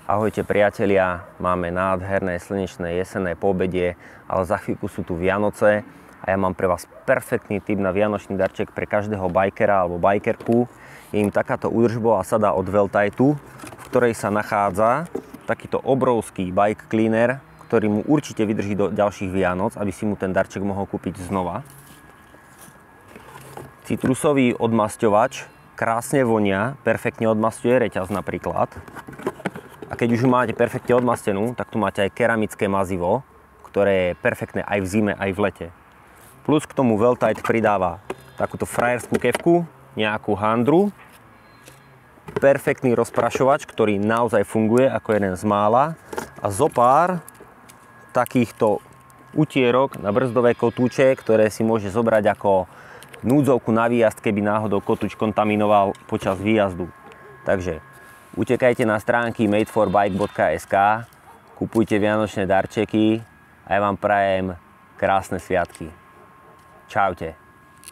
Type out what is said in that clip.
Ahojte priatelia, máme nádherné slnečné jesenné poobedie, ale za chvíľku sú tu Vianoce a ja mám pre vás perfektný tip na vianočný darček pre každého bajkera alebo bajkerku. Je im takáto údržbová sada od Weltightu, v ktorej sa nachádza takýto obrovský bike cleaner, ktorý mu určite vydrží do ďalších Vianoc, aby si mu ten darček mohol kúpiť znova. Citrusový odmasťovač krásne vonia, perfektne odmasťuje reťaz napríklad. A keď už ju máte perfektne odmastenú, tak tu máte aj keramické mazivo, ktoré je perfektné aj v zime, aj v lete. Plus k tomu Weltight pridáva takúto frajerskú kefku, nejakú handru, perfektný rozprašovač, ktorý naozaj funguje ako jeden z mála a zopár takýchto utierok na brzdové kotúče, ktoré si môže zobrať ako núdzovku na výjazd, keby náhodou kotúč kontaminoval počas výjazdu. Takže utekajte na stránky madeforbike.sk, kupujte vianočné darčeky a ja vám prajem krásne sviatky. Čaute.